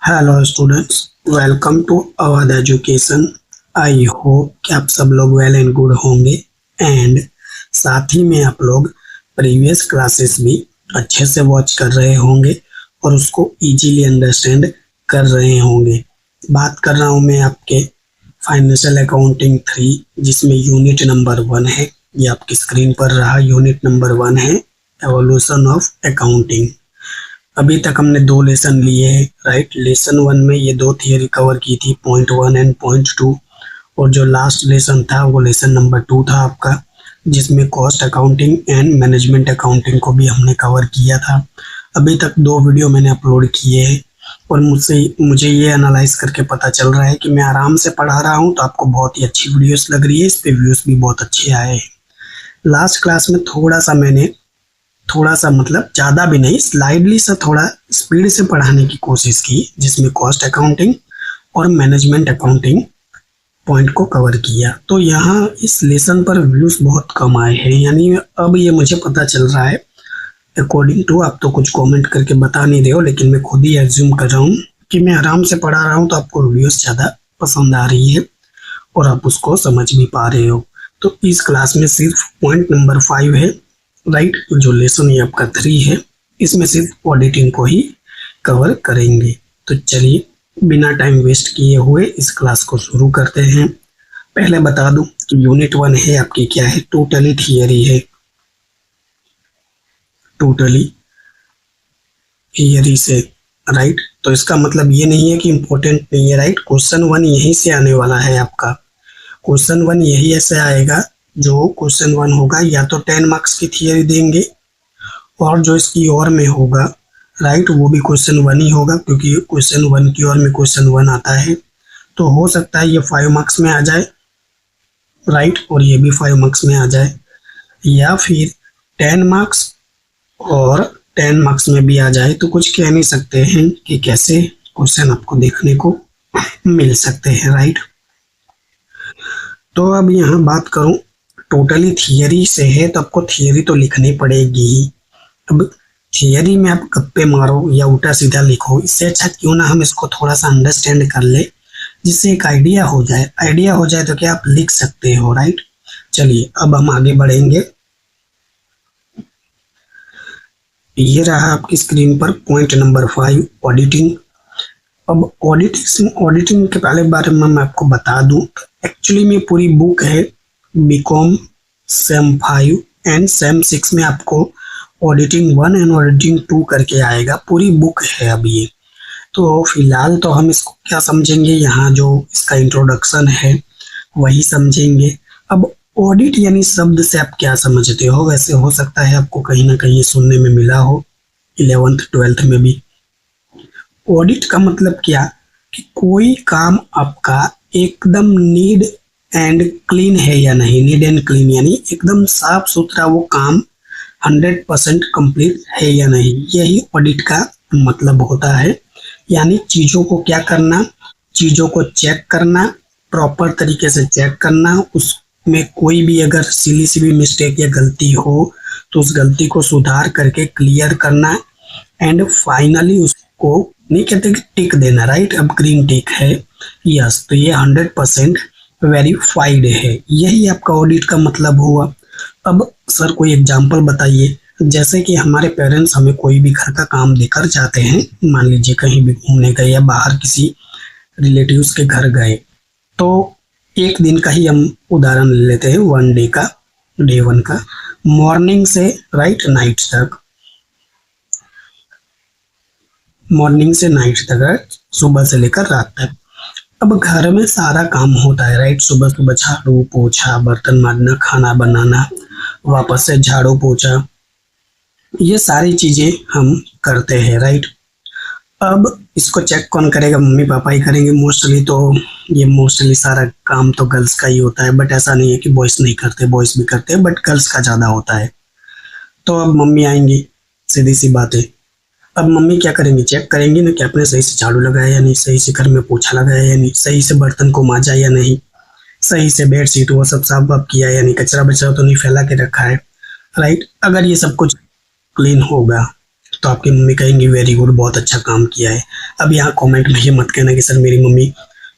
Hello students, welcome to Awadh education. I hope कि आप सब लोग वेल एंड गुड होंगे एंड साथ ही में आप लोग प्रीवियस क्लासेस भी अच्छे से वॉच कर रहे होंगे और उसको इजीली अंडरस्टैंड कर रहे होंगे। बात कर रहा हूँ मैं आपके फाइनेंशियल अकाउंटिंग 3, जिसमें यूनिट नंबर 1 है। ये आपकी स्क्रीन पर रहा यूनिट नंबर 1 है, एवोल्यूशन ऑफ अकाउंटिंग। अभी तक हमने 2 लेसन लिए हैं, राइट। लेसन 1 में ये 2 थियरी कवर की थी, पॉइंट 1 एंड पॉइंट 2। और जो लास्ट लेसन था वो लेसन नंबर 2 था आपका, जिसमें cost accounting and management accounting को भी हमने कवर किया था। अभी तक 2 वीडियो मैंने अपलोड किए हैं और मुझे ये एनालाइज करके पता चल रहा है कि मैं आराम से पढ़ा रहा हूँ, तो आपको बहुत ही अच्छी वीडियोस लग रही है। इस पे व्यूज भी बहुत अच्छे आए हैं। लास्ट क्लास में थोड़ा सा मतलब ज़्यादा भी नहीं, स्लाइडली सा थोड़ा स्पीड से पढ़ाने की कोशिश की, जिसमें कॉस्ट अकाउंटिंग और मैनेजमेंट अकाउंटिंग पॉइंट को कवर किया। तो यहाँ इस लेसन पर व्यूज़ बहुत कम आए हैं, यानी अब ये मुझे पता चल रहा है अकॉर्डिंग टू, आप तो कुछ कमेंट करके बता नहीं रहे हो, लेकिन मैं खुद ही एज्यूम कर रहा हूँ कि मैं आराम से पढ़ा रहा हूँ, तो आपको वीडियोस ज़्यादा पसंद आ रही है और आप उसको समझ भी पा रहे हो। तो इस क्लास में सिर्फ पॉइंट नंबर 5 है, राइट। जो लेसन ये आपका 3 है, इसमें सिर्फ ऑडिटिंग को ही कवर करेंगे। तो चलिए बिना टाइम वेस्ट किए हुए इस क्लास को शुरू करते हैं। पहले बता दूं कि यूनिट 1 है आपकी क्या है, टोटली थियरी है। टोटली थियरी से, राइट। तो इसका मतलब ये नहीं है कि इम्पोर्टेंट नहीं है, राइट। क्वेश्चन 1 यहीं से आने वाला है आपका। क्वेश्चन 1 यही ऐसे आएगा, जो क्वेश्चन 1 होगा या तो 10 मार्क्स की थियरी देंगे, और जो इसकी और में होगा, राइट, वो भी क्वेश्चन 1 ही होगा, क्योंकि क्वेश्चन 1 की और में क्वेश्चन 1 आता है। तो हो सकता है ये 5 मार्क्स में आ जाए, राइट, और ये भी 5 मार्क्स में आ जाए, या फिर 10 मार्क्स और 10 मार्क्स में भी आ जाए। तो कुछ कह नहीं सकते हैं कि कैसे क्वेश्चन आपको देखने को मिल सकते हैं, राइट। तो अब यहाँ बात करूं, टोटली थियरी से है तो आपको थियरी तो लिखनी पड़ेगी ही। अब थियरी में आप गप्पे मारो या उल्टा सीधा लिखो, इससे अच्छा क्यों ना हम इसको थोड़ा सा अंडरस्टैंड कर ले, जिससे एक आइडिया हो जाए। आइडिया हो जाए तो क्या आप लिख सकते हो, राइट। चलिए अब हम आगे बढ़ेंगे। ये रहा आपकी स्क्रीन पर पॉइंट नंबर 5, ऑडिटिंग। अब ऑडिटिंग के पहले बारे में मैं आपको बता दूं, एक्चुअली में पूरी बुक है, बीकॉम सेम 5 एंड सेम 6 में आपको ऑडिटिंग 1 एंड ऑडिटिंग 2 करके आएगा। पूरी बुक है अब ये। तो फिलहाल तो हम इसको क्या समझेंगे, यहाँ जो इसका इंट्रोडक्शन है वही समझेंगे। अब ऑडिट यानी शब्द से आप क्या समझते हो? वैसे हो सकता है आपको कहीं ना कहीं सुनने में मिला हो 11th 12th में भी। ऑडिट का मतलब क्या कि कोई काम आपका एकदम नीट एंड क्लीन है या नहीं। नीट एंड क्लीन यानी एकदम साफ सुथरा वो काम 100% कंप्लीट है या नहीं, यही ऑडिट का मतलब होता है। यानी चीज़ों को क्या करना, चीज़ों को चेक करना, प्रॉपर तरीके से चेक करना, उसमें कोई भी अगर सिली सी भी मिस्टेक या गलती हो तो उस गलती को सुधार करके क्लियर करना, एंड फाइनली उसको नहीं कहते कि टिक देना, राइट। अब ग्रीन टिक है, यस, तो ये 100% वेरीफाइड है, यही आपका ऑडिट का मतलब हुआ। अब सर कोई एग्जांपल बताइए। जैसे कि हमारे पेरेंट्स हमें कोई भी घर का काम देकर जाते हैं, मान लीजिए कहीं भी घूमने गए या बाहर किसी रिलेटिव्स के घर गए, तो एक दिन का ही हम उदाहरण ले लेते हैं, 1 डे का, डे 1 का, मॉर्निंग से राइट नाइट तक, मॉर्निंग से नाइट तक, सुबह से लेकर रात तक। अब घर में सारा काम होता है, राइट। सुबह सुबह झाड़ू पोछा, बर्तन माजना, खाना बनाना, वापस से झाड़ू पोछा, ये सारी चीजें हम करते हैं, राइट। अब इसको चेक कौन करेगा? मम्मी पापा ही करेंगे मोस्टली। तो ये मोस्टली सारा काम तो गर्ल्स का ही होता है, बट ऐसा नहीं है कि बॉयज नहीं करते, बॉयज भी करते हैं, बट गर्ल्स का ज्यादा होता है। तो अब मम्मी आएंगी, सीधी सी बात है। अब मम्मी क्या करेंगी? चेक करेंगी ना कि आपने सही से झाड़ू लगाया या नहीं, सही से घर में पोछा लगाया या नहीं, सही से बर्तन को मांजा या नहीं, सही से बेडशीट वो सब साफ वाफ किया या नहीं, कचरा बचरा तो नहीं फैला के रखा है, राइट। अगर ये सब कुछ क्लीन होगा तो आपकी मम्मी कहेंगी वेरी गुड, बहुत अच्छा काम किया है। अब यहाँ कमेंट में ये मत कहना कि सर मेरी मम्मी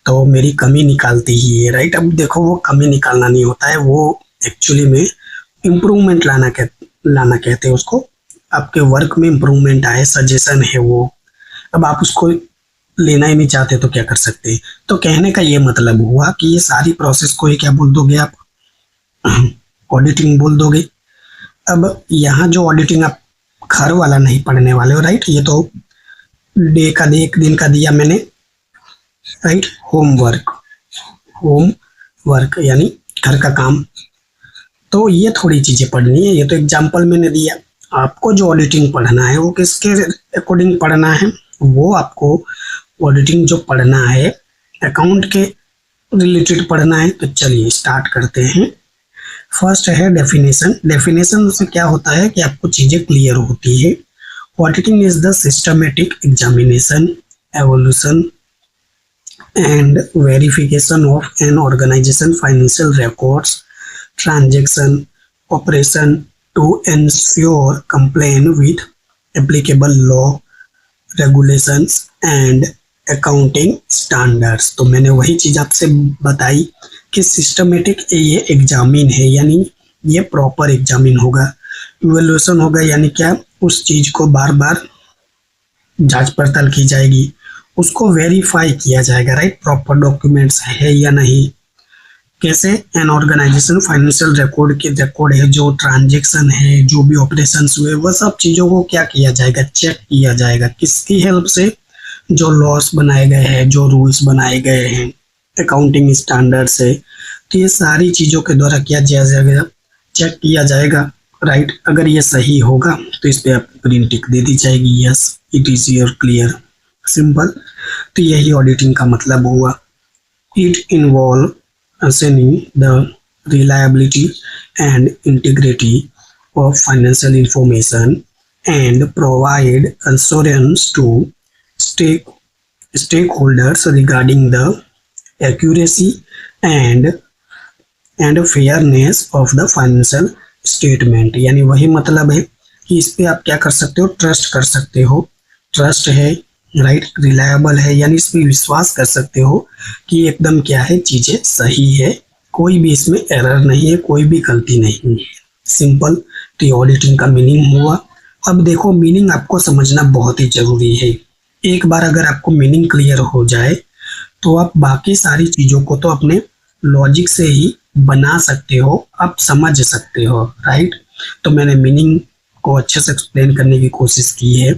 तो मेरी कमी निकालती ही है, राइट। अब देखो वो कमी निकालना नहीं होता है, वो एक्चुअली में इम्प्रूवमेंट लाना कहते हैं उसको। आपके वर्क में इम्प्रूवमेंट आए, सजेशन है वो। अब आप उसको लेना ही नहीं चाहते तो क्या कर सकते हैं। तो कहने का ये मतलब हुआ कि ये सारी प्रोसेस को ही क्या बोल दोगे आप, ऑडिटिंग बोल दोगे। अब यहाँ जो ऑडिटिंग आप घर वाला नहीं पढ़ने वाले हो, राइट। ये तो एक दिन का दिया मैंने, राइट। होम वर्क यानी घर का काम। तो ये थोड़ी चीजें पढ़नी है, ये तो एग्जाम्पल मैंने दिया। आपको जो ऑडिटिंग पढ़ना है वो किसके अकॉर्डिंग पढ़ना है, वो आपको ऑडिटिंग जो पढ़ना है अकाउंट के रिलेटेड पढ़ना है। तो चलिए स्टार्ट करते हैं। फर्स्ट है डेफिनेशन। डेफिनेशन से क्या होता है कि आपको चीजें क्लियर होती है। Auditing is the systematic examination, evolution and verification of an organization financial records, transaction, operation to ensure compliance with applicable law, regulations and accounting standards। तो मैंने वही चीज आपसे बताई कि सिस्टमेटिक ये एग्जामिन है, यानी ये प्रॉपर एग्जामिन होगा। इवेल्युएशन होगा यानी क्या, उस चीज को बार बार जांच पड़ताल की जाएगी, उसको वेरीफाई किया जाएगा, राइट। प्रॉपर डॉक्यूमेंट्स है या नहीं। कैसे, एन ऑर्गेनाइजेशन फाइनेंशियल रिकॉर्ड है, जो ट्रांजेक्शन है, जो भी ऑपरेशंस हुए, वह सब चीजों को क्या किया जाएगा, चेक किया जाएगा। किसकी हेल्प से, जो लॉस बनाए गए हैं, जो रूल्स बनाए गए हैं, अकाउंटिंग स्टैंडर्ड से। तो ये सारी चीजों के द्वारा क्या किया जाएगा, चेक किया जाएगा, राइट। अगर ये सही होगा तो इस पे आपको ग्रीन टिक दे दी जाएगी, yes it is your clear, simple. तो यही ऑडिटिंग का मतलब हुआ। It involve ascertaining the reliability and integrity of financial information and provide assurance to stakeholders regarding the accuracy and fairness of the financial statement। यानी वही मतलब है कि इस पे आप क्या कर सकते हो, ट्रस्ट कर सकते हो। ट्रस्ट है, राइट। रिलायबल है यानी इस पे विश्वास कर सकते हो कि एकदम क्या है, चीजें सही है, कोई भी इसमें एरर नहीं है, कोई भी गलती नहीं है, सिंपल। तो ऑडिटिंग का मीनिंग हुआ। अब देखो मीनिंग आपको समझना बहुत ही जरूरी है। एक बार अगर आपको मीनिंग क्लियर हो जाए तो आप बाकी सारी चीजों को तो अपने लॉजिक से ही बना सकते हो, आप समझ सकते हो, राइट। तो मैंने मीनिंग को अच्छे से एक्सप्लेन करने की कोशिश की है।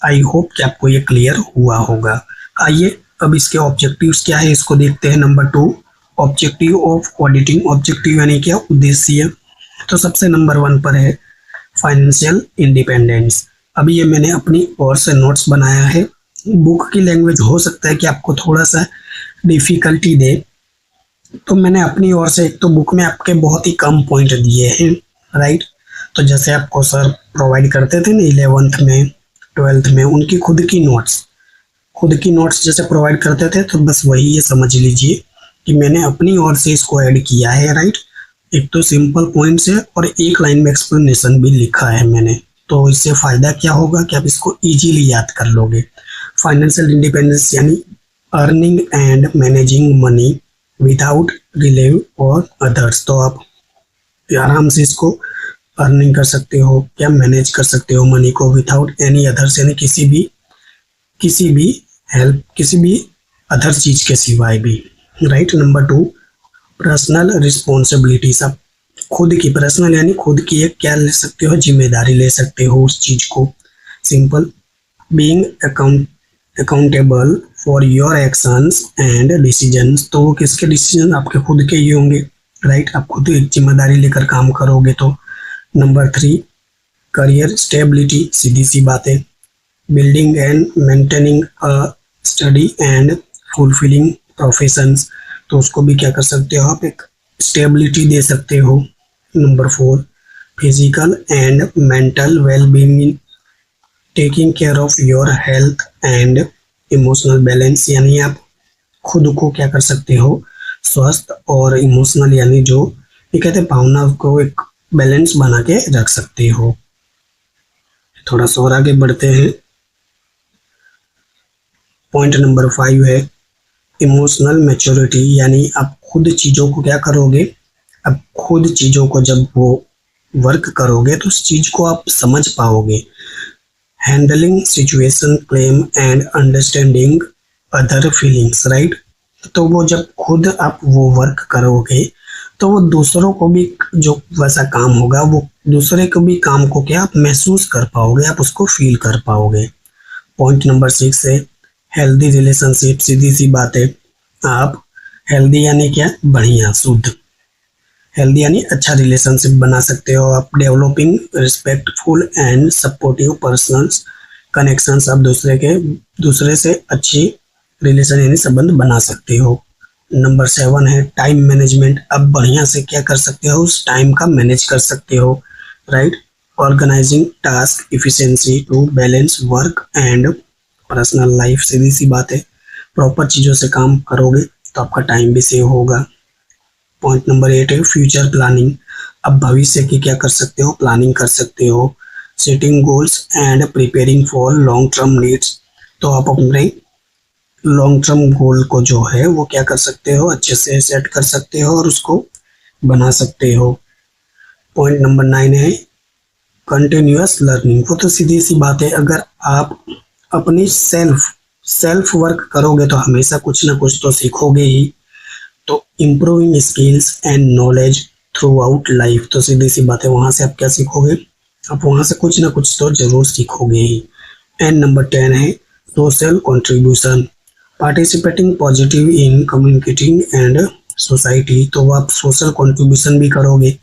आई होप कि आपको ये क्लियर हुआ होगा। आइए अब इसके ऑब्जेक्टिव्स क्या है इसको देखते हैं। Number 2, objective of auditing. Objective यानी क्या, उद्देश्य। तो सबसे नंबर 1 पर है फाइनेंशियल इंडिपेंडेंस। अभी ये मैंने अपनी ओर से नोट्स बनाया है। बुक की लैंग्वेज हो सकता है कि आपको थोड़ा सा डिफिकल्टी दे, तो मैंने अपनी ओर से, एक तो बुक में आपके बहुत ही कम पॉइंट दिए हैं, राइट। तो जैसे आपको सर प्रोवाइड करते थे ना 11th में 12th में, उनकी खुद की नोट्स जैसे प्रोवाइड करते थे, तो बस वही ये समझ लीजिए कि मैंने अपनी ओर से इसको ऐड किया है, राइट। एक तो सिंपल पॉइंट्स है और एक लाइन में एक्सप्लेनेशन भी लिखा है मैंने। तो इससे फायदा क्या होगा कि आप इसको इजीली याद कर लोगे। फाइनेंशियल इंडिपेंडेंस यानी earning and managing money without रिलेव और अदर्स। तो आप आराम से इसको अर्निंग कर सकते हो, क्या मैनेज कर सकते हो मनी को विदाउट एनी अदर्स, यानी किसी भी हेल्प, किसी भी अदर चीज के सिवाय भी, राइट। Number 2, personal responsibilities. आप खुद की, पर्सनल यानी खुद की एक क्या ले सकते हो, जिम्मेदारी ले सकते हो उस चीज को, simple. Being accountable for your actions and decisions. तो किसके डिसीजन, आपके खुद के ही होंगे, राइट। आप खुद एक जिम्मेदारी लेकर काम करोगे तो। Number 3, career stability. सीधी सी बात है। Building and maintaining a steady and fulfilling professions. तो उसको भी क्या कर सकते हो आप, एक स्टेबिलिटी दे सकते हो। Number 4, physical and mental wellbeing, taking care of your health and emotional balance. यानी आप खुद को क्या कर सकते हो, स्वस्थ और इमोशनल यानी जो ये कहते हैं भावना को एक बैलेंस बना के रख सकते हो। थोड़ा सा और आगे बढ़ते हैं। पॉइंट नंबर 5 है इमोशनल मैच्योरिटी, यानी आप खुद चीज़ों को क्या करोगे, अब खुद चीज़ों को जब वो वर्क करोगे तो उस चीज़ को आप समझ पाओगे। Handling situation claim and understanding other feelings, right. तो वो जब खुद आप वो वर्क करोगे तो वो दूसरों को भी जो वैसा काम होगा वो दूसरे को भी काम को क्या आप महसूस कर पाओगे, आप उसको फील कर पाओगे। पॉइंट नंबर 6 है हेल्दी रिलेशनशिप। सीधी सी बात है, आप हेल्दी यानी क्या, बढ़िया शुद्ध, हेल्दी यानी अच्छा रिलेशनशिप बना सकते हो आप। Developing respectful and supportive personal connections, आप दूसरे से अच्छी रिलेशन यानी संबंध बना सकते हो। नंबर 7 है टाइम मैनेजमेंट। आप बढ़िया से क्या कर सकते हो, उस टाइम का मैनेज कर सकते हो, right. Organising task efficiency to balance work and personal life. सीधी सी बात है, प्रॉपर चीज़ों से काम करोगे तो आपका टाइम भी सेव होगा। पॉइंट नंबर 8 है फ्यूचर प्लानिंग। अब भविष्य की क्या कर सकते हो, प्लानिंग कर सकते हो। Setting goals and preparing for long term needs. तो आप अपने लॉन्ग टर्म गोल को जो है वो क्या कर सकते हो, अच्छे से सेट कर सकते हो और उसको बना सकते हो। पॉइंट नंबर 9 है कंटिन्यूअस लर्निंग। वो तो सीधी सी बात है, अगर आप अपनी सेल्फ वर्क करोगे तो हमेशा कुछ ना कुछ तो सीखोगे ही। तो improving skills and knowledge through out life. तो सीधी सी बात है, वहाँ से आप क्या सीखोगे, आप वहाँ से कुछ ना कुछ तो जरूर सीखोगे ही। एंड नंबर 10 है social contribution. Participating positive in communicating and society. तो आप सोशल कंट्रीब्यूशन भी करोगे।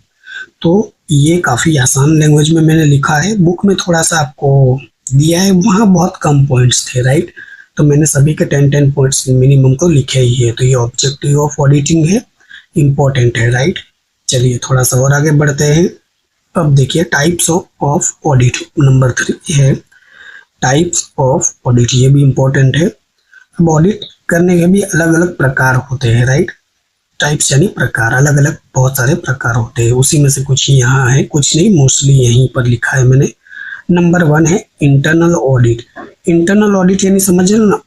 तो ये काफ़ी आसान लैंग्वेज में मैंने लिखा है, बुक में थोड़ा सा आपको दिया है, वहाँ बहुत कम पॉइंट्स थे, राइट। तो मैंने सभी के 10 पॉइंट्स मिनिमम तो लिखे ही है। तो ये ऑब्जेक्टिव ऑफ ऑडिटिंग है, इम्पोर्टेंट है, राइट। चलिए थोड़ा सा और आगे बढ़ते हैं। अब देखिए टाइप्स ऑफ ऑडिट। नंबर 3 है टाइप्स ऑफ ऑडिट, ये भी इम्पोर्टेंट है। अब ऑडिट करने के भी अलग अलग प्रकार होते हैं, राइट। टाइप्स यानी प्रकार, अलग अलग बहुत सारे प्रकार होते हैं, उसी में से कुछ ही यहाँ है, कुछ नहीं, मोस्टली यहीं पर लिखा है मैंने। नंबर 1 है इंटरनल ऑडिट। इंटरनल ऑडिट यानी समझ रहे हो ना,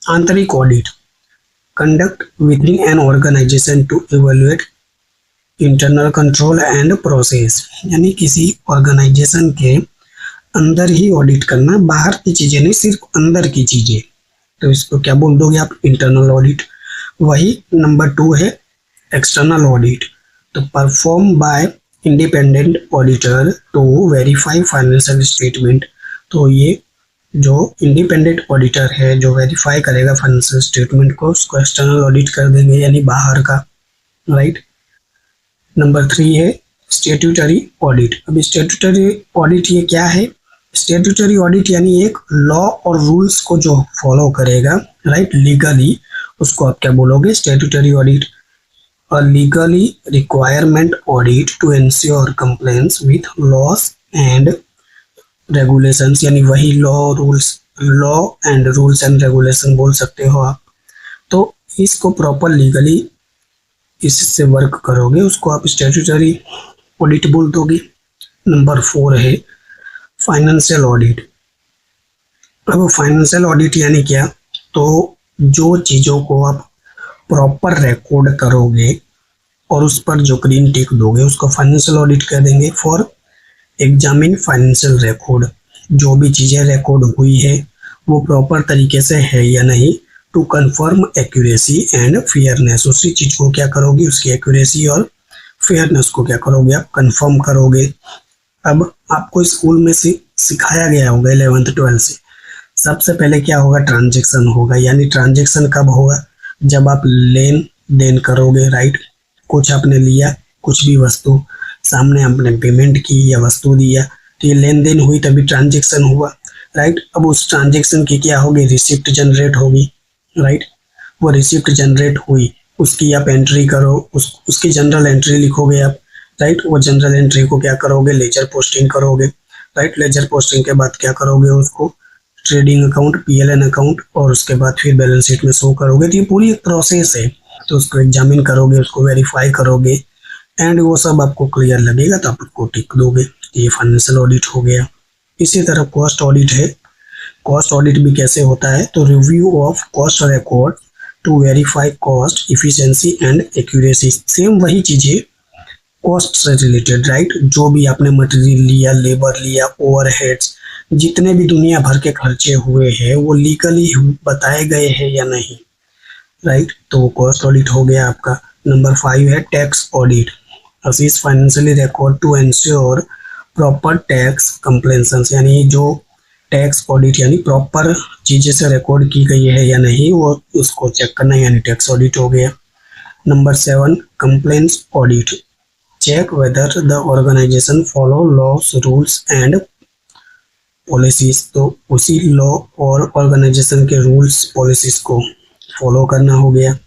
आंतरिक audit. Conduct within an organisation to evaluate internal control and process. यानी किसी ऑर्गेनाइजेशन के अंदर ही ऑडिट करना, बाहर की चीजें नहीं, सिर्फ अंदर की चीजें। तो इसको क्या बोल दोगे आप, इंटरनल ऑडिट। वही नंबर 2 है एक्सटर्नल ऑडिट। तो perform by independent auditor to verify financial statement. तो ये जो इंडिपेंडेंट ऑडिटर है जो वेरीफाई करेगा फाइनेंशियल स्टेटमेंट को, उसको एक्सटर्नल ऑडिट कर देंगे, यानी बाहर का, राइट। नंबर 3 है स्टेट्यूटरी ऑडिट। अब स्टेट्यूटरी ऑडिट ये क्या है, स्टेट्यूटरी ऑडिट यानी एक लॉ और रूल्स को जो फॉलो करेगा, राइट, लीगली, उसको आप क्या बोलोगे, स्टेट्यूटरी ऑडिट। और legally requirement audit to ensure compliance with laws and regulations, यानी वही law and rules and regulation बोल सकते हो आप। तो इसको प्रॉपर लीगली इससे वर्क करोगे, उसको आप स्टेट्यूटरी ऑडिट बोल दोगे। नंबर 4 है फाइनेंशियल ऑडिट। अब फाइनेंशियल ऑडिट यानी क्या, तो जो चीज़ों को आप प्रॉपर रिकॉर्ड करोगे और उस पर जो ग्रीन टिक दोगे उसको फाइनेंशियल ऑडिट कह देंगे। फॉर एग्जामिन फाइनेंशियल रिकॉर्ड, जो भी चीज़ें रिकॉर्ड हुई है वो प्रॉपर तरीके से है या नहीं। To confirm accuracy and fairness, उसी चीज़ को क्या करोगे, उसकी एक्यूरेसी और फेयरनेस को क्या करोगे, आप कंफर्म करोगे। अब आपको स्कूल में सिखाया गया होगा 11th 12th से, सबसे पहले क्या होगा, ट्रांजैक्शन होगा। यानी ट्रांजैक्शन कब होगा, जब आप लेन देन करोगे, राइट। कुछ आपने लिया, कुछ भी वस्तु, सामने आपने पेमेंट की या वस्तु दिया, तो ये लेन देन हुई तभी ट्रांजैक्शन हुआ, राइट। अब उस ट्रांजैक्शन की क्या होगी, रिसिप्ट जनरेट होगी, राइट। वो रिसिप्ट जनरेट हुई, उसकी आप एंट्री करो, उसकी जनरल एंट्री लिखोगे आप, राइट। वो जनरल एंट्री को क्या करोगे, लेजर पोस्टिंग करोगे, राइट। लेजर पोस्टिंग के बाद क्या करोगे, उसको ट्रेडिंग अकाउंट, पीएलएन अकाउंट, और उसके बाद फिर बैलेंस शीट में शो करोगे। तो ये पूरी एक प्रोसेस है। तो उसको एग्जामिन करोगे, उसको वेरीफाई करोगे, एंड वो सब आपको क्लियर लगेगा तो आप उसको टिक दोगे। ये फाइनेंशियल ऑडिट हो गया। इसी तरह कॉस्ट ऑडिट है। कॉस्ट ऑडिट भी कैसे होता है, तो review of cost record to verify cost efficiency and accuracy. Same वही चीजें कॉस्ट से रिलेटेड, राइट। जो भी आपने मटेरियल लिया, लेबर लिया, ओवरहेड्स, जितने भी दुनिया भर के खर्चे हुए हैं वो लीगली बताए गए हैं या नहीं, राइट। तो कॉस्ट ऑडिट हो गया आपका। नंबर 5 है tax audit. Assist financially record to ensure proper tax compliances, यानी जो टैक्स ऑडिट यानी प्रॉपर चीजें से रिकॉर्ड की गई है या नहीं वो उसको चेक करना, यानी टैक्स ऑडिट हो गया। Number 7 complaints audit. Check whether the organisation follow laws rules and policies. तो उसी लॉ और ऑर्गेनाइजेशन के रूल्स पॉलिसीज को फॉलो करना हो गया।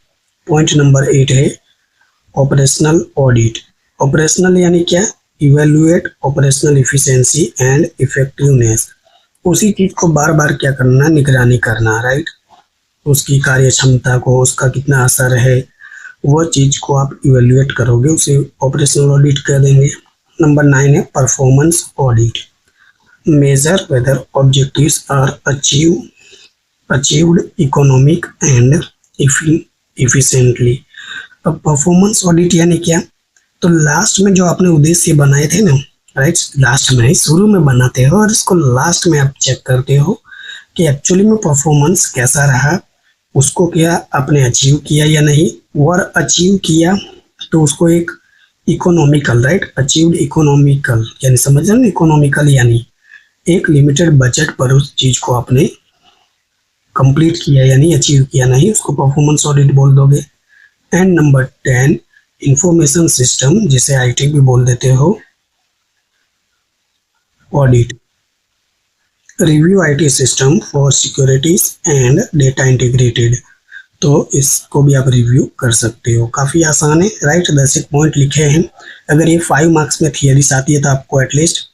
पॉइंट नंबर 8 है ऑपरेशनल ऑडिट। ऑपरेशनल यानी क्या, evaluate operational efficiency and effectiveness. उसी चीज को बार बार क्या करना, निगरानी करना, राइट। उसकी कार्य क्षमता को, उसका कितना असर है, वो चीज को आप इवेल्युएट करोगे, उसे ऑपरेशनल ऑडिट कर देंगे। नंबर 9 है performance audit. Measure whether objectives are achieved economic and efficiently. अब परफॉर्मेंस ऑडिट यानी क्या, तो लास्ट में जो आपने उद्देश्य बनाए थे ना, राइट, लास्ट में नहीं, शुरू में बनाते हो और इसको लास्ट में आप चेक करते हो कि एक्चुअली में परफॉर्मेंस कैसा रहा, उसको क्या आपने अचीव किया या नहीं। और अचीव किया तो उसको एक इकोनॉमिकल, राइट, अचीव्ड इकोनॉमिकल यानी समझ रहे ना, इकोनॉमिकल यानी एक लिमिटेड बजट पर उस चीज को आपने कंप्लीट किया यानी अचीव किया नहीं, उसको परफॉर्मेंस ऑडिट बोल दोगे। एंड नंबर 10 इंफॉर्मेशन सिस्टम, जिसे आईटी भी बोल देते हो, audit. Review IT system for securities and data integrated. तो इसको भी आप रिव्यू कर सकते हो, काफी आसान है, राइट। 10 पॉइंट लिखे हैं। अगर ये 5 मार्क्स में थियरीज आती है तो आपको एटलीस्ट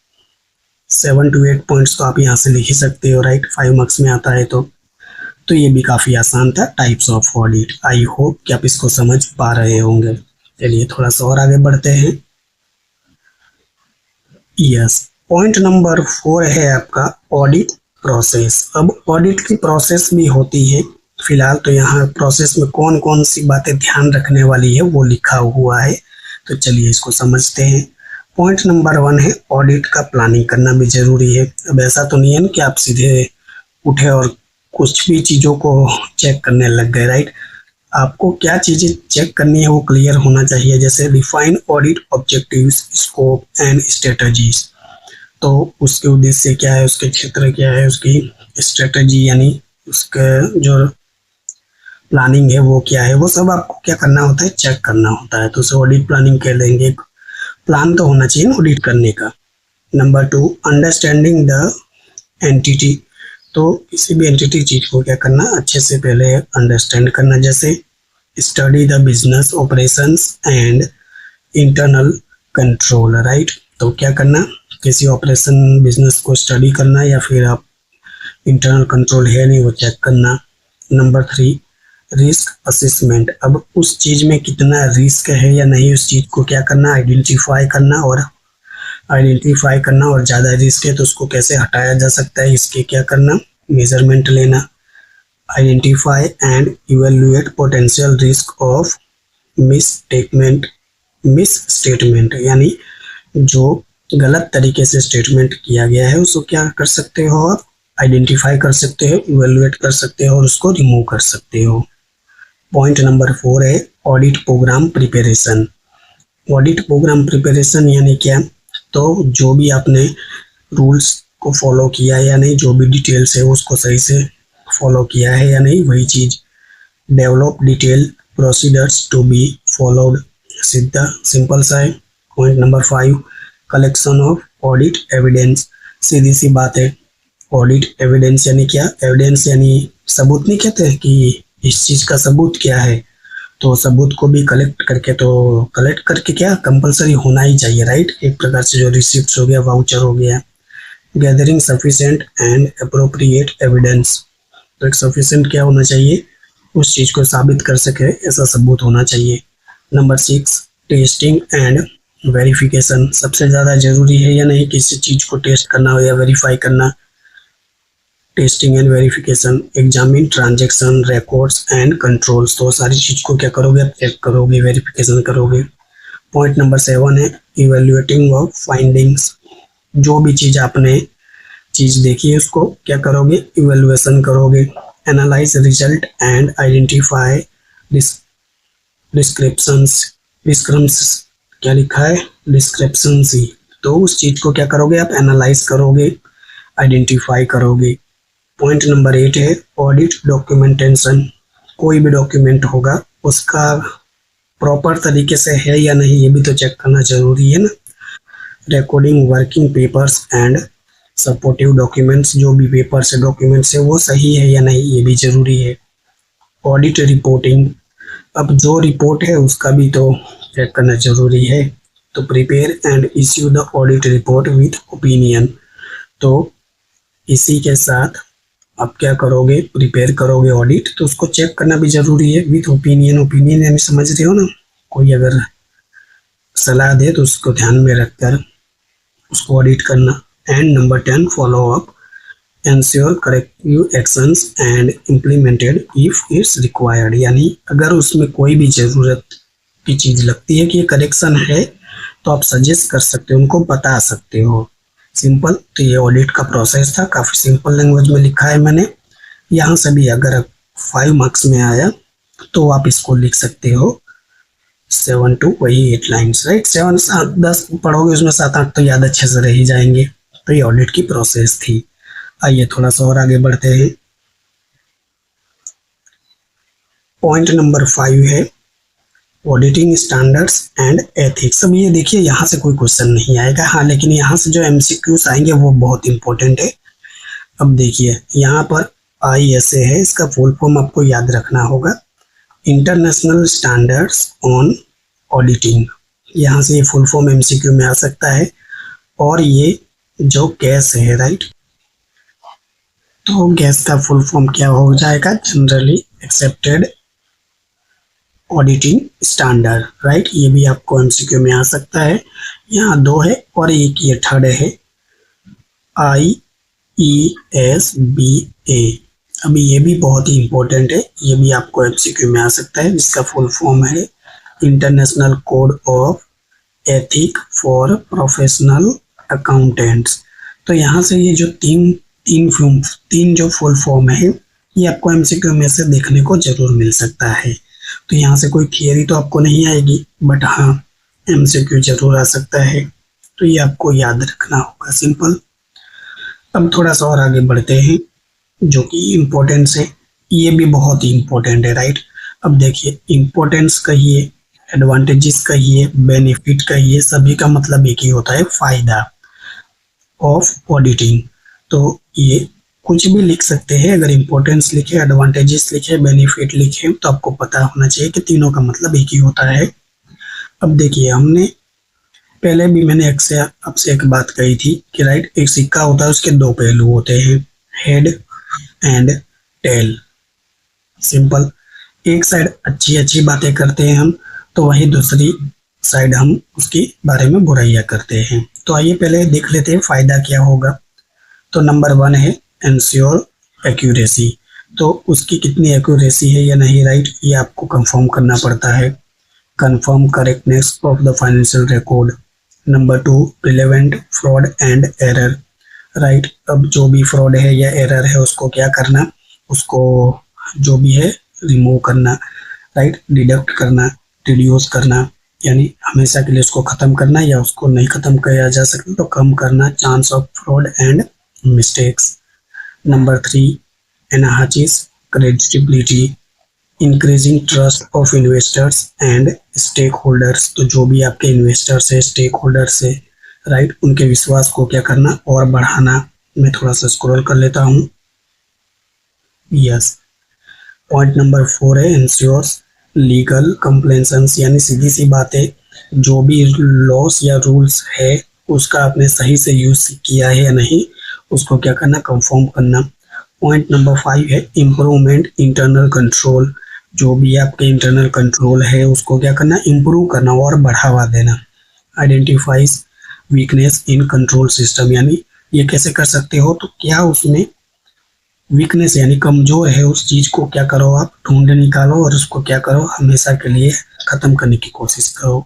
7 to 8 पॉइंट्स तो आप यहाँ से लिख ही सकते हो, राइट। 5 मार्क्स में आता है तो ये भी काफी आसान था, types of audit. I hope कि आप इसको समझ पा रहे होंगे। चलिए थोड़ा सा और आगे बढ़ते हैं। यस, पॉइंट नंबर 4 है आपका ऑडिट प्रोसेस। अब ऑडिट की प्रोसेस भी होती है, फिलहाल तो यहाँ प्रोसेस में कौन कौन सी बातें ध्यान रखने वाली है वो लिखा हुआ है, तो चलिए इसको समझते हैं। पॉइंट नंबर 1 है ऑडिट का प्लानिंग करना भी जरूरी है। अब ऐसा तो नहीं है कि आप सीधे उठे और कुछ भी चीजों को चेक करने लग गए, राइट। आपको क्या चीजें चेक करनी है वो क्लियर होना चाहिए, जैसे define audit objectives, scope and strategies. तो उसके उद्देश्य क्या है, उसके क्षेत्र क्या है, उसकी स्ट्रेटजी यानी उसका जो प्लानिंग है वो क्या है, वो सब आपको क्या करना होता है, चेक करना होता है। तो उसे ऑडिट प्लानिंग कह देंगे। प्लान तो होना चाहिए ना ऑडिट करने का। Number 2 understanding the entity. तो किसी भी एंटिटी चीज को क्या करना, अच्छे से पहले अंडरस्टैंड करना, जैसे study the business operations and internal control, right. तो क्या करना, किसी ऑपरेशन बिजनेस को स्टडी करना या फिर आप इंटरनल कंट्रोल है नहीं वो चेक करना। Number 3 risk assessment. अब उस चीज में कितना रिस्क है या नहीं, उस चीज को क्या करना, आइडेंटिफाई करना और ज़्यादा रिस्क है तो उसको कैसे हटाया जा सकता है, इसके क्या करना, मेजरमेंट लेना। Identify and evaluate potential risk of miss statement, यानी जो गलत तरीके से स्टेटमेंट किया गया है उसको क्या कर सकते हो आप, आइडेंटिफाई कर सकते हो, इवेल्युएट कर सकते हो और उसको रिमूव कर सकते हो। पॉइंट नंबर 4 है audit programme preparation. Audit programme preparation यानी क्या, तो जो भी आपने रूल्स को फॉलो किया या नहीं, जो भी डिटेल्स है उसको सही से फॉलो किया है या नहीं, वही चीज। Develop detail procedures to be followed, सीधा सिंपल सा है। Point number 5 collection of audit evidence. सीधी सी बात है, ऑडिट एविडेंस यानी क्या, एविडेंस यानी सबूत नहीं कहते कि इस चीज का सबूत क्या है, तो सबूत को भी कलेक्ट करके क्या कंपलसरी होना ही चाहिए, राइट। एक प्रकार से जो रिसिप्ट हो गया, वाउचर हो गया। Gathering sufficient and appropriate evidence. तो एक सफिशिएंट क्या होना चाहिए, उस चीज को साबित कर सके ऐसा सबूत होना चाहिए। नंबर 6 टेस्टिंग एंड वेरिफिकेशन सबसे ज़्यादा ज़रूरी है या नहीं, किसी चीज़ को टेस्ट करना हो या वेरीफाई करना। Testing and verification, examine transaction records and controls, तो सारी चीज़ को क्या करोगे आप चेक करोगे, वेरिफिकेशन करोगे। पॉइंट नंबर 7 है इवेल्युएटिंग ऑफ फाइंडिंग्स, जो भी चीज़ आपने चीज़ देखी है उसको क्या करोगे, इवेल्युएशन करोगे। Analyse result and identify descriptions, डिस्क्रम्स क्या लिखा है, डिस्क्रिप्शंस ही, तो उस चीज़ को क्या करोगे आप एनालाइज करोगे, आइडेंटिफाई करोगे। पॉइंट नंबर 8 है ऑडिट डॉक्यूमेंटेशन, कोई भी डॉक्यूमेंट होगा उसका प्रॉपर तरीके से है या नहीं ये भी तो चेक करना जरूरी है ना। Recording working papers and supportive documents, जो भी पेपर्स है डॉक्यूमेंट्स है वो सही है या नहीं ये भी जरूरी है। ऑडिट रिपोर्टिंग, अब जो रिपोर्ट है उसका भी तो चेक करना जरूरी है। तो prepare and issue the audit report with opinion, तो इसी के साथ आप क्या करोगे, प्रिपेयर करोगे ऑडिट, तो उसको चेक करना भी जरूरी है विथ ओपिनियन। ओपिनियन यानी समझ रहे हो ना, कोई अगर सलाह दे तो उसको ध्यान में रखकर उसको ऑडिट करना। And number 10 follow up, ensure corrective actions and implemented if it's required, यानी अगर उसमें कोई भी ज़रूरत की चीज़ लगती है कि ये करेक्शन है तो आप सजेस्ट कर सकते हो, उनको बता सकते हो। सिंपल, तो ये ऑडिट का प्रोसेस था, काफ़ी सिंपल लैंग्वेज में लिखा है मैंने। यहाँ से भी अगर 5 मार्क्स में आया तो आप इसको लिख सकते हो 7 to वही 8 लाइन्स, राइट। 7 10 पढ़ोगे उसमें 7-8 तो याद अच्छे से रह ही जाएंगे। तो ये ऑडिट की प्रोसेस थी। आइए थोड़ा सा और आगे बढ़ते हैं। पॉइंट नंबर 5 है ऑडिटिंग स्टैंडर्ड्स एंड एथिक्स। अब ये देखिए यहाँ से कोई क्वेश्चन नहीं आएगा, हाँ लेकिन यहाँ से जो एमसीक्यूज आएंगे वो बहुत इंपॉर्टेंट है। अब देखिए यहाँ पर ISA है, इसका फुल फॉर्म आपको याद रखना होगा, इंटरनेशनल स्टैंडर्ड्स ऑन ऑडिटिंग। यहाँ से ये फुल फॉर्म एमसीक्यू में आ सकता है। और ये जो गैस है, राइट, तो गैस का फुल फॉर्म क्या हो जाएगा, generally accepted auditing standard, right. ये भी आपको एमसीक्यू में आ सकता है। यहाँ 2 है और एक ये थर्ड है IESBA। अभी ये भी बहुत ही इंपॉर्टेंट है, ये भी आपको एमसीक्यू में आ सकता है, जिसका फुल फॉर्म है international code of ethic for professional accountants. तो यहाँ से ये जो तीन जो फुल फॉर्म है ये आपको एमसीक्यू में से देखने को जरूर मिल सकता है। तो यहाँ से कोई थियरी तो आपको नहीं आएगी, बट हाँ एमसीक्यू जरूर आ सकता है, तो ये आपको याद रखना होगा, सिंपल। अब थोड़ा सा और आगे बढ़ते हैं, जो कि इम्पोर्टेंस है, ये भी बहुत ही इम्पोर्टेंट है, राइट। अब देखिए इम्पोर्टेंस कहिए, एडवांटेजेस कहिए, बेनिफिट कहिए, सभी का मतलब एक ही होता है, फायदा ऑफ ऑडिटिंग। तो ये कुछ भी लिख सकते हैं, अगर इम्पोर्टेंस लिखे, एडवांटेजेस लिखे, बेनिफिट लिखे, तो आपको पता होना चाहिए कि तीनों का मतलब एक ही होता है। अब देखिए हमने पहले भी मैंने आपसे एक बात कही थी कि राइट, एक सिक्का होता है उसके 2 पहलू होते हैं, हेड एंड टेल। सिंपल, एक साइड अच्छी बातें करते हैं हम, तो वही दूसरी साइड हम उसके बारे में बुराइयां करते हैं। तो आइए पहले देख लेते हैं फायदा क्या होगा। तो नंबर 1 है एंश्योर एक्यूरेसी, तो उसकी कितनी एक्यूरेसी है या नहीं, राइट, ये आपको कंफर्म करना पड़ता है। Confirm correctness of the financial record. Number 2 prevent fraud and error, right. अब जो भी फ्रॉड है या एरर है उसको क्या करना, उसको जो भी है रिमूव करना, राइट, डिडक्ट करना, रिड्यूस करना, यानी हमेशा के लिए उसको ख़त्म करना, या उसको नहीं ख़त्म किया जा सकता तो कम करना, chance of fraud and mistakes. Number 3 enhances credibility, increasing trust of investors and stakeholders, तो जो भी आपके इन्वेस्टर्स है, स्टेक होल्डर्स है, राइट, उनके विश्वास को क्या करना और बढ़ाना। मैं थोड़ा सा स्क्रॉल कर लेता हूँ, यस। पॉइंट नंबर 4 है इंश्योर्स लीगल कंप्लेंसेंस, यानी सीधी सी बात है, जो भी लॉस या रूल्स है उसका आपने सही से यूज किया है या नहीं, उसको क्या करना, कंफर्म करना। पॉइंट नंबर 5 है इम्प्रूवमेंट इंटरनल कंट्रोल, जो भी आपके इंटरनल कंट्रोल है उसको क्या करना, इम्प्रूव करना और बढ़ावा देना, identifies weakness in control system, यानी ये कैसे कर सकते हो, तो क्या उसमें वीकनेस यानी कमजोर है उस चीज को क्या करो आप ढूंढ निकालो और उसको क्या करो हमेशा के लिए खत्म करने की कोशिश करो।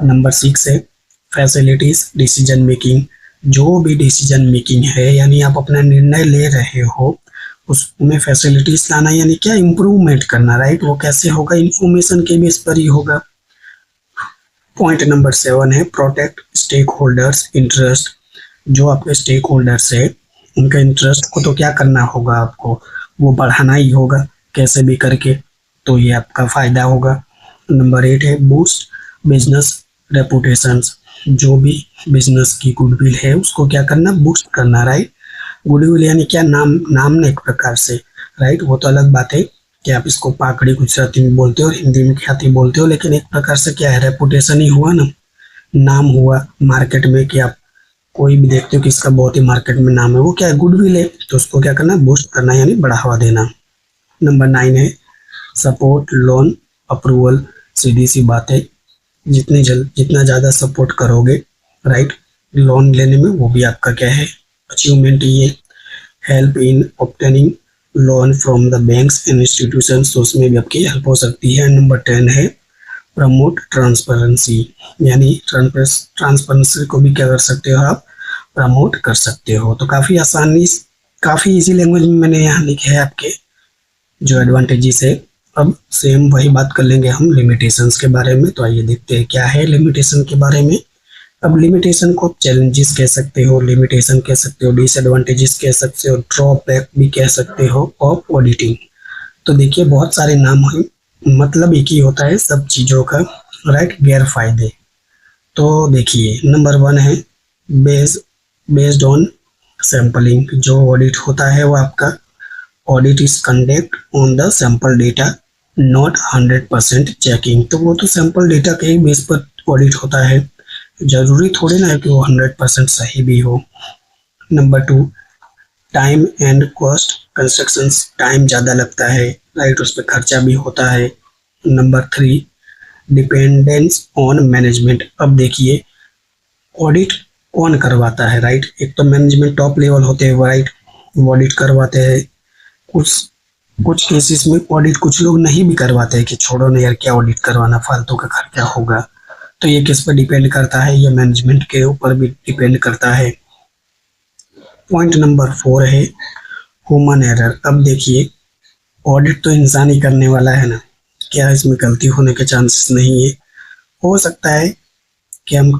नंबर 6 है फैसिलिटीज डिसीजन मेकिंग। जो भी डिसीजन मेकिंग है यानी आप अपना निर्णय ले रहे हो उसमें फैसिलिटीज लाना यानी क्या इम्प्रूवमेंट करना, राइट। वो कैसे होगा, इंफॉर्मेशन के बेस पर ही होगा। पॉइंट नंबर 7 है प्रोटेक्ट स्टेक होल्डर्स इंटरेस्ट। जो आपके स्टेक होल्डर्स है उनका इंटरेस्ट को तो क्या करना होगा, आपको वो बढ़ाना ही होगा कैसे भी करके, तो ये आपका फायदा होगा। नंबर 8 है बूस्ट बिजनेस रेपुटेशंस। जो भी बिजनेस की गुडविल है उसको क्या करना, बूस्ट करना, राइट। गुडविल यानी क्या, नाम एक प्रकार से, राइट। वो तो अलग बात है कि आप इसको पाकड़ी गुजराती में बोलते हो और हिंदी में ख्याति बोलते हो, लेकिन एक प्रकार से क्या है, रेपुटेशन ही हुआ ना, नाम हुआ मार्केट में कि आप कोई भी देखते हो कि इसका बहुत ही मार्केट में नाम है, वो क्या है, गुडविल है, तो उसको क्या करना, बूस्ट करना यानी बढ़ावा देना। नंबर 9 है सपोर्ट लोन अप्रूवल। सीधी सी बात है, जितना ज़्यादा सपोर्ट करोगे, राइट, लोन लेने में, वो भी आपका क्या है, अचीवमेंट ही है। Help in obtaining loan from the banks and institutions, तो उसमें भी आपकी हेल्प हो सकती है। नंबर 10 है प्रमोट ट्रांसपेरेंसी, यानी ट्रांसपेरेंसी को भी क्या कर सकते हो आप, प्रमोट कर सकते हो। तो काफ़ी इजी लैंग्वेज में मैंने यहाँ लिखे है आपके जो एडवांटेजेस है। अब सेम वही बात कर लेंगे हम लिमिटेशंस के बारे में। तो आइए देखते हैं क्या है लिमिटेशन के बारे में। अब लिमिटेशन को चैलेंजेस कह सकते हो, लिमिटेशन कह सकते हो, डिसएडवांटेजेस कह सकते हो, ड्रॉबैक भी कह सकते हो ऑफ ऑडिटिंग। तो देखिए बहुत सारे नाम हैं, मतलब एक ही होता है सब चीज़ों का, राइट, गैर फायदे। तो देखिए नंबर 1 है बेस्ड ऑन सैम्पलिंग। जो ऑडिट होता है वो आपका audit is conduct on the sample data not 100% checking. तो वो तो सैंपल डेटा के ही बेस पर ऑडिट होता है, जरूरी थोड़ी ना है कि वो 100% सही भी हो। Number 2 time and cost construction, time ज़्यादा लगता है, राइट, उस पर खर्चा भी होता है। Number 3 dependence on management. अब देखिए ऑडिट कौन करवाता है, राइट, एक तो मैनेजमेंट टॉप लेवल होते हैं, राइट, वो ऑडिट करवाते हैं। कुछ केसेस में ऑडिट कुछ लोग नहीं भी करवाते हैं कि छोड़ो ना यार, क्या ऑडिट करवाना, फालतू का खर्चा होगा। तो ये किस पर डिपेंड करता है, ये मैनेजमेंट के ऊपर भी डिपेंड करता है। पॉइंट नंबर 4 है ह्यूमन एरर। अब देखिए ऑडिट तो इंसान ही करने वाला है ना, क्या इसमें गलती होने के चांसेस नहीं है। हो सकता है कि हम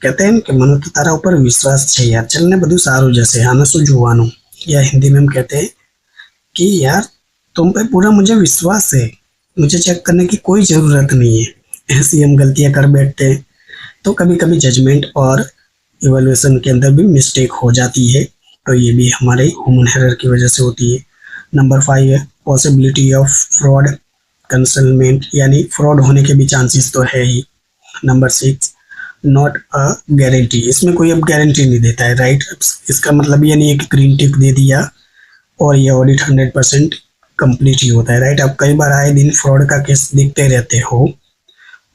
कहते हैं कि मन तो तारा ऊपर विश्वास है यार, चलने बधु सारू जैसे आनसु जुवानु, या हिंदी में हम कहते हैं कि यार तुम पे पूरा मुझे विश्वास है, मुझे चेक करने की कोई ज़रूरत नहीं है। ऐसी हम गलतियां कर बैठते हैं। तो कभी कभी जजमेंट और इवैल्यूएशन के अंदर भी मिस्टेक हो जाती है, तो ये भी हमारे ह्यूमन एरर की वजह से होती है। नंबर 5 है पॉसिबिलिटी ऑफ फ्रॉड कंसलमेंट, यानी फ्रॉड होने के भी चांसेस तो है ही। नंबर 6 नॉट अ गारंटी, इसमें कोई अब गारंटी नहीं देता है, राइट। इसका मतलब ये नहीं है कि ग्रीन टिक दे दिया और ये ऑडिट 100% कंप्लीट ही होता है, राइट। अब कई बार आए दिन फ्रॉड का केस देखते रहते हो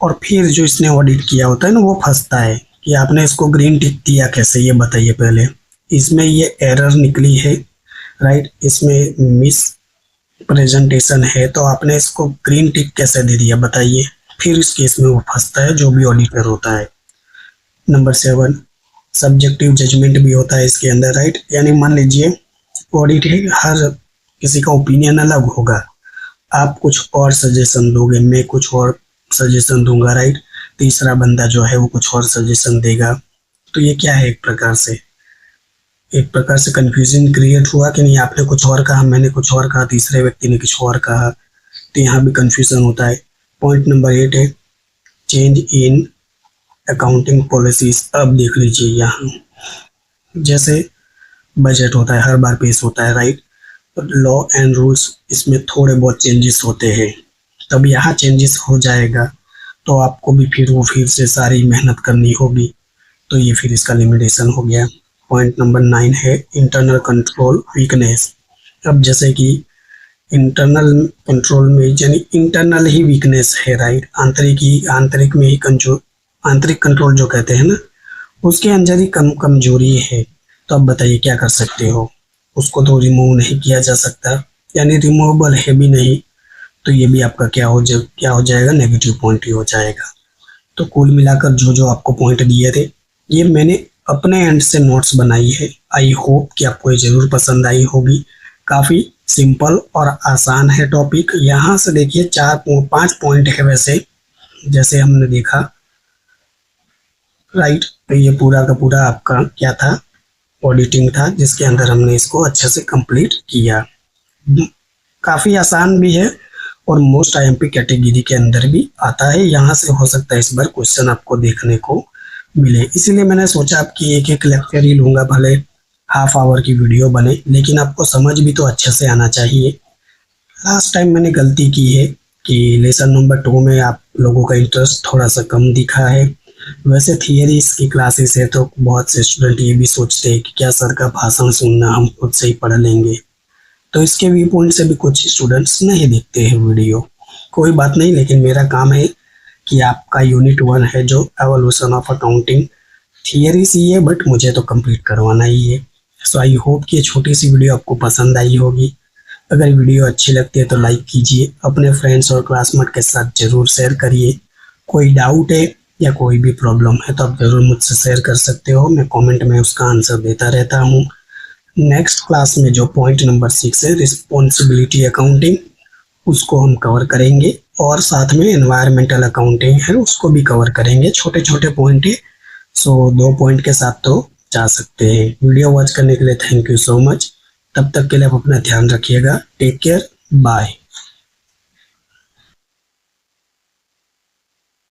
और फिर जो इसने ऑडिट किया होता है ना वो फंसता है कि आपने इसको ग्रीन टिक दिया कैसे, ये बताइए पहले। इसमें ये एरर निकली है, राइट, इसमें मिस प्रेजेंटेशन है, तो आपने इसको ग्रीन टिक कैसे दे दिया बताइए। फिर इस केस में वो फंसता है जो भी ऑडिटर होता है। नंबर 7 सब्जेक्टिव जजमेंट भी होता है इसके अंदर, राइट, यानी मान लीजिए ऑडिट है, हर किसी का ओपिनियन अलग होगा, आप कुछ और सजेशन दोगे, मैं कुछ और सजेशन दूंगा, राइट, तीसरा बंदा जो है वो कुछ और सजेशन देगा। तो ये क्या है, एक प्रकार से कंफ्यूजन क्रिएट हुआ कि नहीं, आपने कुछ और कहा, मैंने कुछ और कहा, तीसरे व्यक्ति ने कुछ और कहा, तो यहाँ भी कंफ्यूजन होता है। पॉइंट नंबर 8 है चेंज इन अकाउंटिंग पॉलिसीज। अब देख लीजिए यहाँ जैसे बजट होता है, हर बार पेश होता है, राइट, लॉ एंड रूल्स इसमें थोड़े बहुत चेंजेस होते हैं, तब यहाँ चेंजेस हो जाएगा तो आपको भी फिर से सारी मेहनत करनी होगी, तो ये फिर इसका लिमिटेशन हो गया। पॉइंट नंबर 9 है इंटरनल कंट्रोल वीकनेस। अब जैसे कि इंटरनल कंट्रोल में यानी इंटरनल ही वीकनेस है, राइट, आंतरिक में ही आंतरिक कंट्रोल जो कहते हैं ना, उसके अंदर ही कमजोरी है। तो अब बताइए क्या कर सकते हो। उसको तो रिमूव नहीं किया जा सकता, यानी रिमूवेबल है भी नहीं, तो ये भी आपका क्या हो जाएगा, नेगेटिव पॉइंट ही हो जाएगा। तो कुल मिलाकर जो जो आपको पॉइंट दिए थे, ये मैंने अपने एंड से नोट्स बनाई है। आई होप कि आपको ये जरूर पसंद आई होगी। काफ़ी सिंपल और आसान है टॉपिक। यहाँ से देखिए 4-5 पॉइंट है वैसे, जैसे हमने देखा, राइट। तो ये पूरा का पूरा आपका क्या था, ऑडिटिंग था, जिसके अंदर हमने इसको अच्छे से कंप्लीट किया। काफ़ी आसान भी है और मोस्ट आईएमपी कैटेगरी के अंदर भी आता है। यहाँ से हो सकता है इस बार क्वेश्चन आपको देखने को मिले, इसीलिए मैंने सोचा आपकी एक एक लेक्चर ही लूँगा, भले हाफ आवर की वीडियो बने, लेकिन आपको समझ भी तो अच्छे से आना चाहिए। लास्ट टाइम मैंने गलती की है कि लेसन नंबर 2 में आप लोगों का इंटरेस्ट थोड़ा सा कम दिखा है। वैसे थियरीज की क्लासेस है तो बहुत से स्टूडेंट ये भी सोचते हैं कि क्या सर का भाषण सुनना, हम खुद से ही पढ़ लेंगे। तो इसके व्यू पॉइंट से भी कुछ स्टूडेंट्स नहीं देखते हैं वीडियो। कोई बात नहीं, लेकिन मेरा काम है कि आपका यूनिट 1 है जो एवोल्यूशन ऑफ अकाउंटिंग, थियरी सी है बट मुझे तो कंप्लीट करवाना ही है। सो आई होप कि ये छोटी सी वीडियो आपको पसंद आई होगी। अगर वीडियो अच्छी लगती है तो लाइक कीजिए, अपने फ्रेंड्स और क्लासमेट के साथ जरूर शेयर करिए। कोई डाउट है या कोई भी प्रॉब्लम है तो आप जरूर मुझसे शेयर कर सकते हो, मैं कमेंट में उसका आंसर देता रहता हूँ। नेक्स्ट क्लास में जो पॉइंट नंबर 6 है, रिस्पॉन्सिबिलिटी अकाउंटिंग, उसको हम कवर करेंगे, और साथ में एनवायरमेंटल अकाउंटिंग है उसको भी कवर करेंगे। छोटे छोटे पॉइंट है, सो 2 पॉइंट के साथ तो जा सकते हैं। वीडियो वॉच करने के लिए थैंक यू सो मच। तब तक के लिए आप अपना ध्यान रखिएगा। Take care, bye.